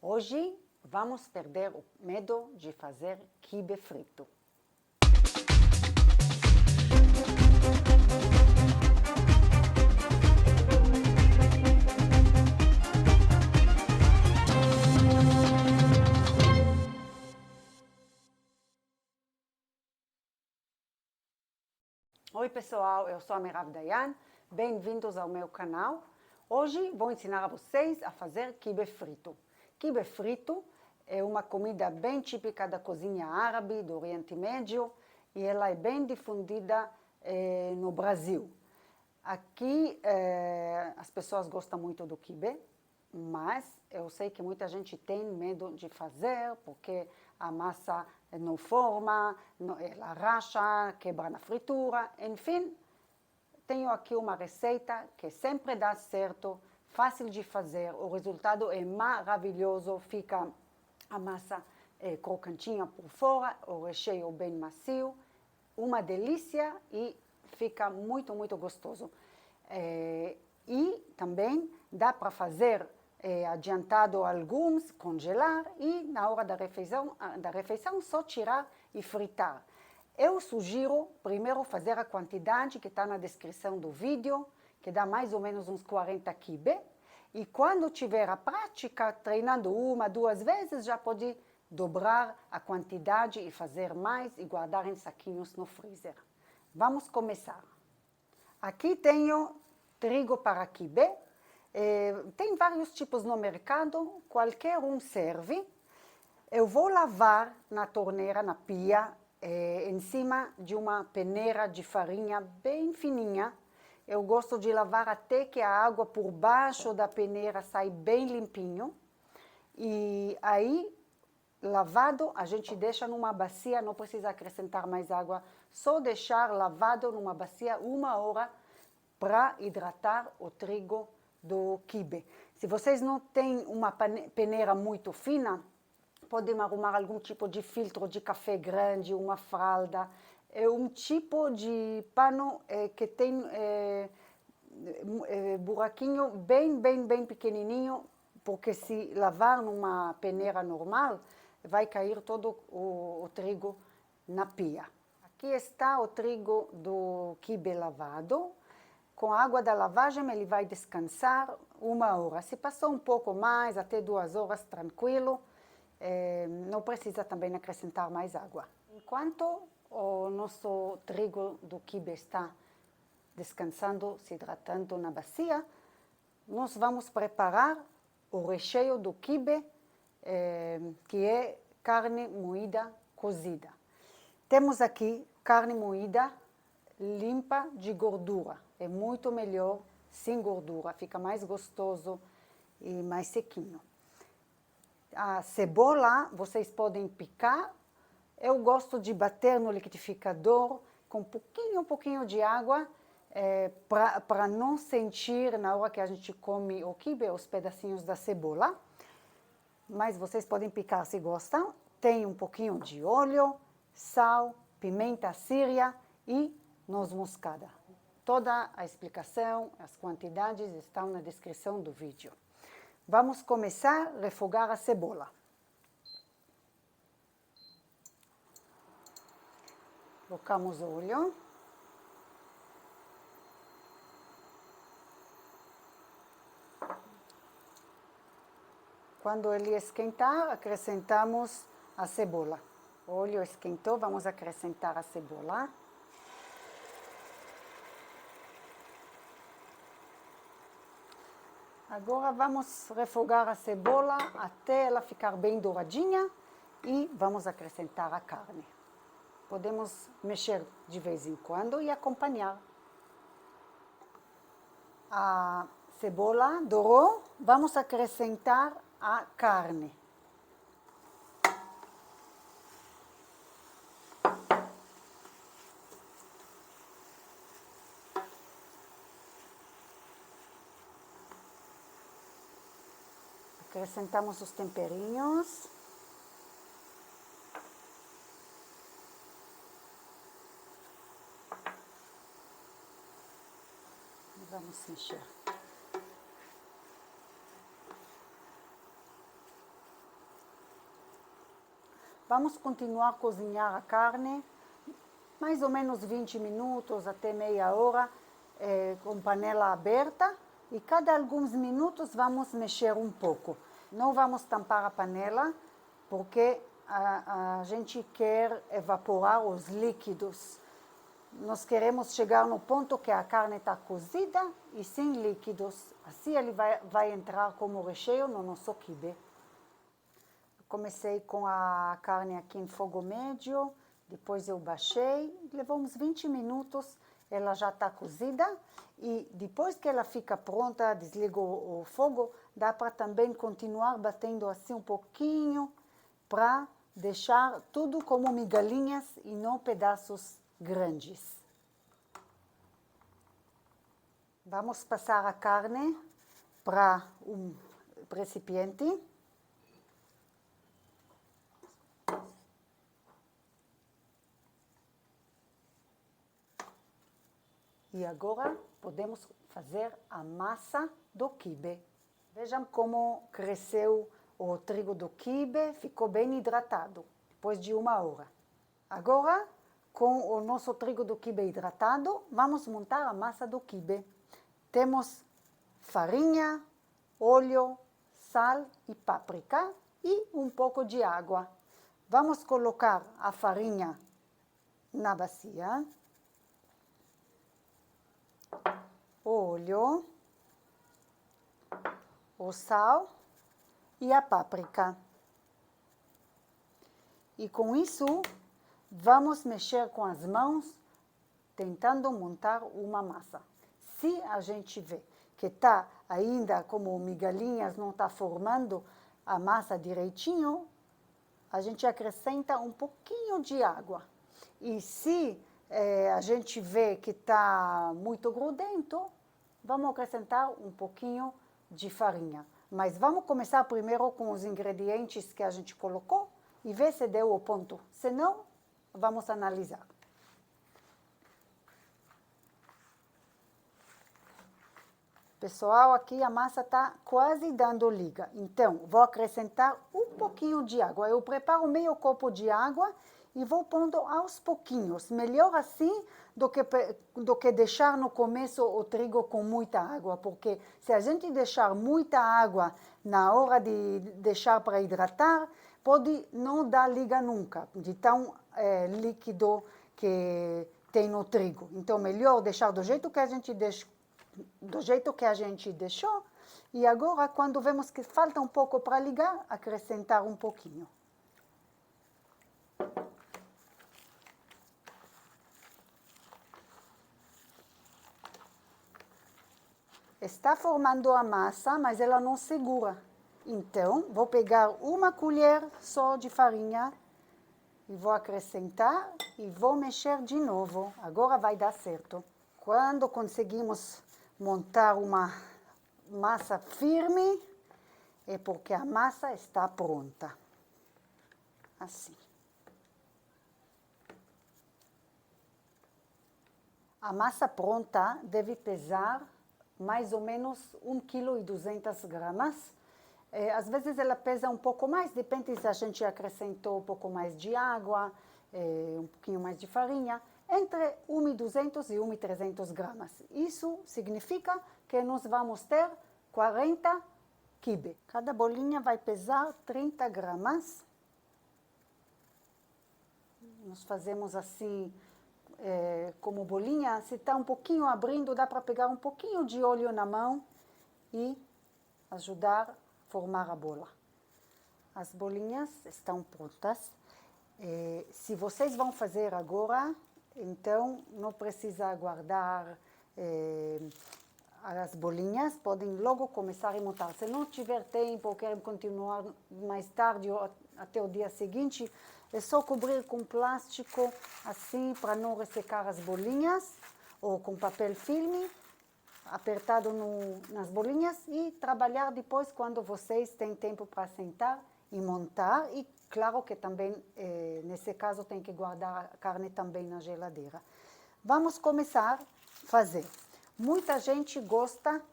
Hoje vamos perder o medo de fazer quibe frito. Oi pessoal, eu sou a Merav Dayan, bem-vindos ao meu canal. Hoje vou ensinar a vocês a fazer quibe frito. Quibe frito é uma comida bem típica da cozinha árabe, do Oriente Médio, e ela é bem difundida no Brasil. Aqui as pessoas gostam muito do quibe, mas eu sei que muita gente tem medo de fazer, porque a massa não forma, ela racha, quebra na fritura, enfim. Tenho aqui uma receita que sempre dá certo, fácil de fazer, o resultado é maravilhoso, fica a massa crocantinha por fora, o recheio bem macio, uma delícia e fica muito, muito gostoso. E também dá para fazer adiantado alguns, congelar e na hora da refeição só tirar e fritar. Eu sugiro primeiro fazer a quantidade que está na descrição do vídeo, que dá mais ou menos uns 40 quibe, e quando tiver a prática, treinando uma, duas vezes, já pode dobrar a quantidade e fazer mais e guardar em saquinhos no freezer. Vamos começar. Aqui tenho trigo para quibe. Tem vários tipos no mercado, qualquer um serve. Eu vou lavar na torneira, na pia, em cima de uma peneira de farinha bem fininha. Eu gosto de lavar até que a água por baixo da peneira sai bem limpinho. E aí, lavado, a gente deixa numa bacia, não precisa acrescentar mais água, só deixar lavado numa bacia 1 hora para hidratar o trigo do quibe. Se vocês não têm uma peneira muito fina, podem arrumar algum tipo de filtro de café grande, uma fralda, um tipo de pano que tem buraquinho bem pequenininho, porque se lavar numa peneira normal, vai cair todo o trigo na pia. Aqui está o trigo do quibe lavado. Com a água da lavagem ele vai descansar 1 hora. Se passou um pouco mais, até 2 horas, tranquilo. Não precisa também acrescentar mais água. Enquanto o nosso trigo do quibe está descansando, se hidratando na bacia, nós vamos preparar o recheio do quibe, que é carne moída cozida. Temos aqui carne moída limpa de gordura. É muito melhor sem gordura, fica mais gostoso e mais sequinho. A cebola vocês podem picar. Eu gosto de bater no liquidificador com um pouquinho de água, para não sentir na hora que a gente come o quibe os pedacinhos da cebola. Mas vocês podem picar se gostam. Tem um pouquinho de óleo, sal, pimenta síria e noz moscada. Toda a explicação, as quantidades estão na descrição do vídeo. Vamos começar a refogar a cebola. Colocamos óleo. Quando ele esquentar, acrescentamos a cebola. O óleo esquentou, vamos acrescentar a cebola. Agora vamos refogar a cebola até ela ficar bem douradinha e vamos acrescentar a carne. Podemos mexer de vez em quando e acompanhar. A cebola dourou, vamos acrescentar a carne. Acrescentamos os temperinhos. E vamos mexer. Vamos continuar a cozinhar a carne, mais ou menos 20 minutos até meia hora, com panela aberta. E cada alguns minutos vamos mexer um pouco. Não vamos tampar a panela, porque a gente quer evaporar os líquidos. Nós queremos chegar no ponto que a carne está cozida e sem líquidos. Assim ele vai entrar como recheio no nosso quibe. Comecei com a carne aqui em fogo médio, depois eu baixei, levou uns 20 minutos, ela já está cozida. E depois que ela fica pronta, desligo o fogo, dá para também continuar batendo assim um pouquinho, para deixar tudo como migalhinhas e não pedaços grandes. Vamos passar a carne para um recipiente. E agora podemos fazer a massa do quibe. Vejam como cresceu o trigo do quibe, ficou bem hidratado, depois de 1 hora. Agora, com o nosso trigo do quibe hidratado, vamos montar a massa do quibe. Temos farinha, óleo, sal e páprica e um pouco de água. Vamos colocar a farinha na bacia. O óleo, o sal e a páprica. E com isso, vamos mexer com as mãos, tentando montar uma massa. Se a gente vê que está ainda como migalhinhas, não está formando a massa direitinho, a gente acrescenta um pouquinho de água. E se a gente vê que está muito grudento, vamos acrescentar um pouquinho de farinha. Mas vamos começar primeiro com os ingredientes que a gente colocou e ver se deu o ponto. Se não, vamos analisar. Pessoal, aqui a massa está quase dando liga. Então, vou acrescentar um pouquinho de água. Eu preparo meio copo de água e vou pondo aos pouquinhos. Melhor assim do que deixar no começo o trigo com muita água, porque se a gente deixar muita água na hora de deixar para hidratar, pode não dar liga nunca, de tão líquido que tem no trigo. Então, melhor deixar do jeito que a gente deixou, e agora, quando vemos que falta um pouco para ligar, acrescentar um pouquinho. Está formando a massa, mas ela não segura. Então, vou pegar 1 colher só de farinha e vou acrescentar e vou mexer de novo. Agora vai dar certo. Quando conseguimos montar uma massa firme, é porque a massa está pronta. Assim. A massa pronta deve pesar mais ou menos 1,2 kg. Às vezes ela pesa um pouco mais, depende se a gente acrescentou um pouco mais de água, um pouquinho mais de farinha, entre 1.200 e 1.300 gramas. Isso significa que nós vamos ter 40 quibe. Cada bolinha vai pesar 30 gramas. Nós fazemos assim, como bolinha, se está um pouquinho abrindo, dá para pegar um pouquinho de óleo na mão e ajudar a formar a bola. As bolinhas estão prontas. Se vocês vão fazer agora, então não precisa aguardar as bolinhas, podem logo começar a montar. Se não tiver tempo ou querem continuar mais tarde ou até o dia seguinte, é só cobrir com plástico, assim, para não ressecar as bolinhas, ou com papel filme, apertado nas bolinhas, e trabalhar depois quando vocês têm tempo para sentar e montar. E claro que também, nesse caso, tem que guardar a carne também na geladeira. Vamos começar a fazer. Muita gente gosta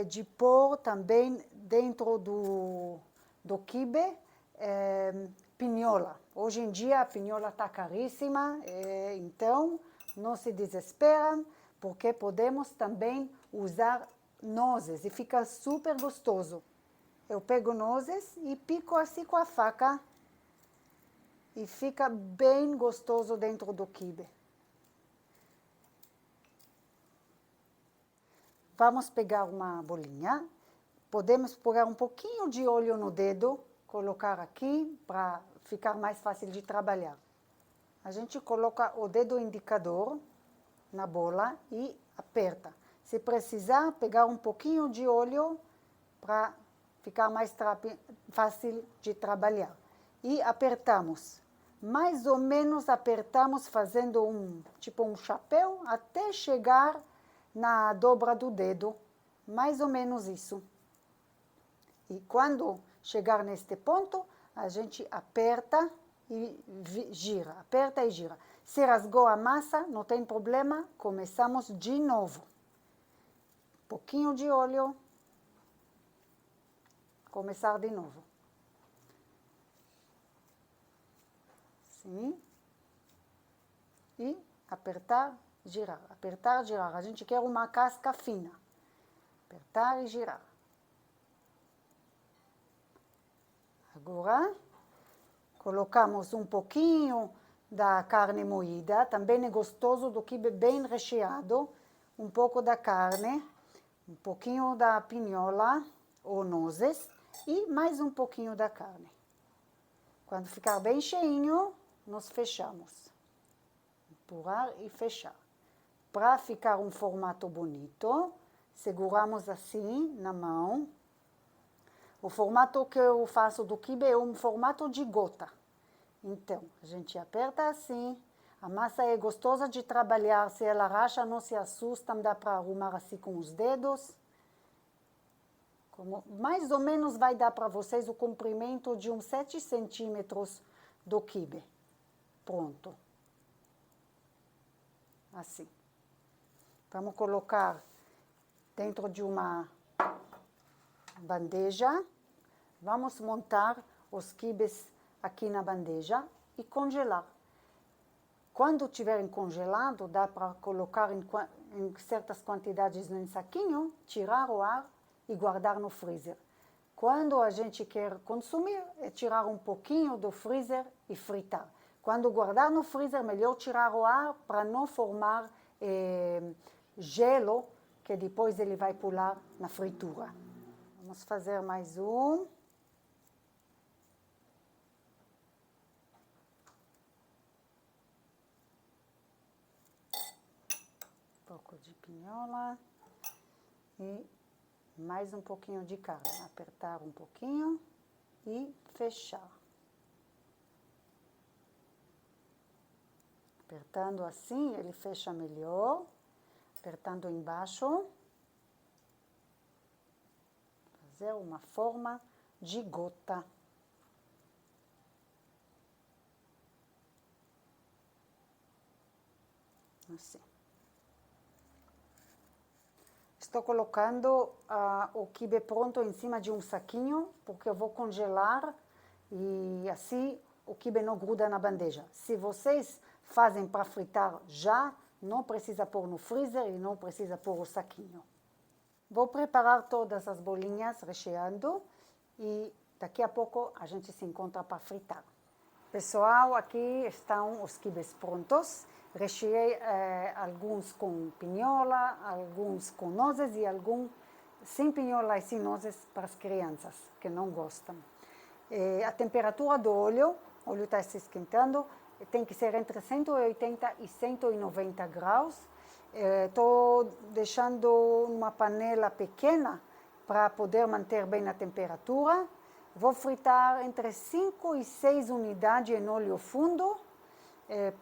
de pôr também dentro do quibe pinhola. Hoje em dia a pinhola está caríssima, então não se desesperam, porque podemos também usar nozes e fica super gostoso. Eu pego nozes e pico assim com a faca e fica bem gostoso dentro do quibe. Vamos pegar uma bolinha, podemos pegar um pouquinho de óleo no dedo, colocar aqui para ficar mais fácil de trabalhar. A gente coloca o dedo indicador na bola e aperta. Se precisar, pegar um pouquinho de óleo para ficar mais fácil de trabalhar. E apertamos. Mais ou menos apertamos fazendo tipo um chapéu até chegar na dobra do dedo. Mais ou menos isso. E quando chegar neste ponto, a gente aperta e gira. Aperta e gira. Se rasgou a massa, não tem problema, começamos de novo. Pouquinho de óleo. Começar de novo. Sim. E apertar, girar. Apertar, girar. A gente quer uma casca fina. Apertar e girar. Agora, colocamos um pouquinho da carne moída. Também é gostoso do quibe bem recheado. Um pouco da carne, um pouquinho da pinhola ou nozes e mais um pouquinho da carne. Quando ficar bem cheinho, nós fechamos. Empurrar e fechar. Para ficar um formato bonito, seguramos assim na mão. O formato que eu faço do quibe é um formato de gota. Então, a gente aperta assim. A massa é gostosa de trabalhar. Se ela racha, não se assustam, dá para arrumar assim com os dedos. Mais ou menos vai dar para vocês o comprimento de uns 7 centímetros do quibe. Pronto. Assim. Vamos colocar dentro de uma bandeja. Vamos montar os quibes aqui na bandeja e congelar. Quando estiverem congelados, dá para colocar em certas quantidades num saquinho, tirar o ar e guardar no freezer. Quando a gente quer consumir, é tirar um pouquinho do freezer e fritar. Quando guardar no freezer, melhor tirar o ar para não formar gelo, que depois ele vai pular na fritura. Vamos fazer mais um. Um pouco de pinhola e mais um pouquinho de carne. Apertar um pouquinho e fechar. Apertando assim, ele fecha melhor. Apertando embaixo. Fazer uma forma de gota. Assim. Estou colocando o quibe pronto em cima de um saquinho, porque eu vou congelar e assim o quibe não gruda na bandeja. Se vocês fazem para fritar já, não precisa pôr no freezer e não precisa pôr o saquinho. Vou preparar todas as bolinhas recheando e daqui a pouco a gente se encontra para fritar. Pessoal, aqui estão os quibes prontos. Recheei alguns com pinhola, alguns com nozes e alguns sem pinhola e sem nozes para as crianças que não gostam. A temperatura do óleo, o óleo está se esquentando, tem que ser entre 180 e 190 graus. Estou deixando uma panela pequena para poder manter bem a temperatura. Vou fritar entre 5 e 6 unidades em óleo fundo,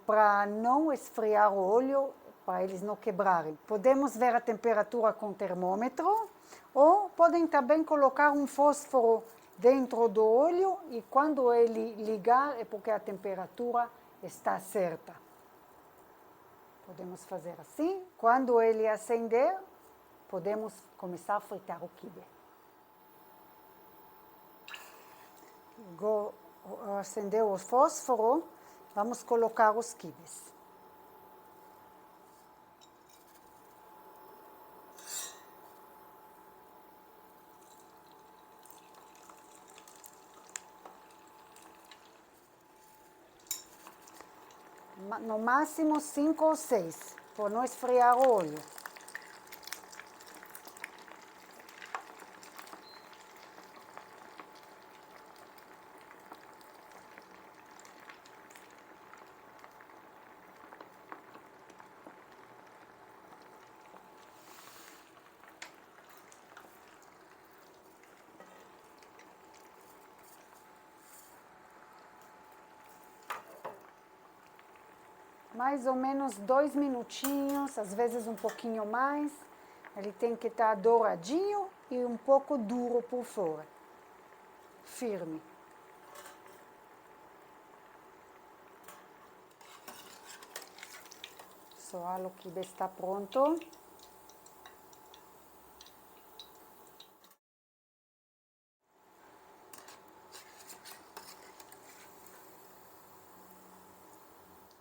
para não esfriar o óleo, para eles não quebrarem. Podemos ver a temperatura com termômetro, ou podem também colocar um fósforo dentro do óleo, e quando ele ligar é porque a temperatura está certa. Podemos fazer assim. Quando ele acender, podemos começar a fritar o quibe. acendeu o fósforo, vamos colocar os quibes. No máximo 5 ou 6, por não esfriar o óleo. Mais ou menos 2 minutinhos, às vezes um pouquinho mais. Ele tem que estar douradinho e um pouco duro por fora. Firme. Só o quibe está pronto.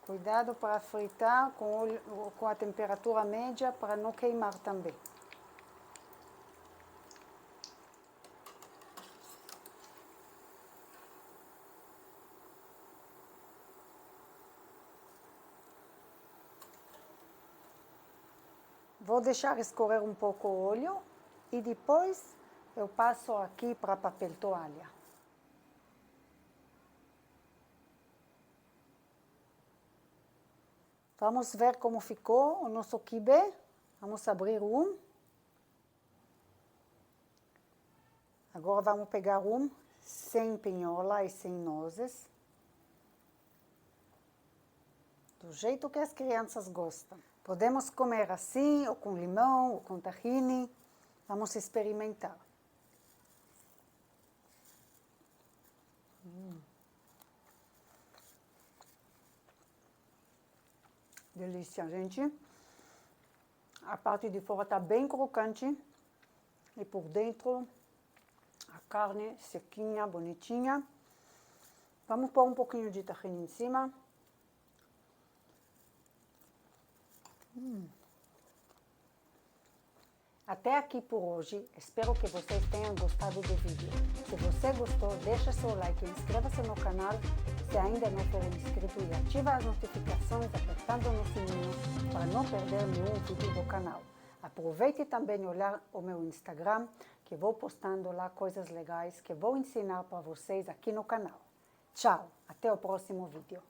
Cuidado para fritar com a temperatura média para não queimar também. Vou deixar escorrer um pouco o óleo e depois eu passo aqui para papel toalha. Vamos ver como ficou o nosso quibe. Vamos abrir um. Agora vamos pegar um sem pinhola e sem nozes. Do jeito que as crianças gostam. Podemos comer assim, ou com limão, ou com tahine. Vamos experimentar. Delícia, gente. A parte de fora está bem crocante. E por dentro, a carne sequinha, bonitinha. Vamos pôr um pouquinho de tahine em cima. Até aqui por hoje, espero que vocês tenham gostado do vídeo. Se você gostou, deixa seu like e inscreva-se no canal se ainda não for inscrito e ativa as notificações apertando no sininho para não perder nenhum vídeo do canal. Aproveite também olhar o meu Instagram, que vou postando lá coisas legais que vou ensinar para vocês aqui no canal. Tchau, até o próximo vídeo.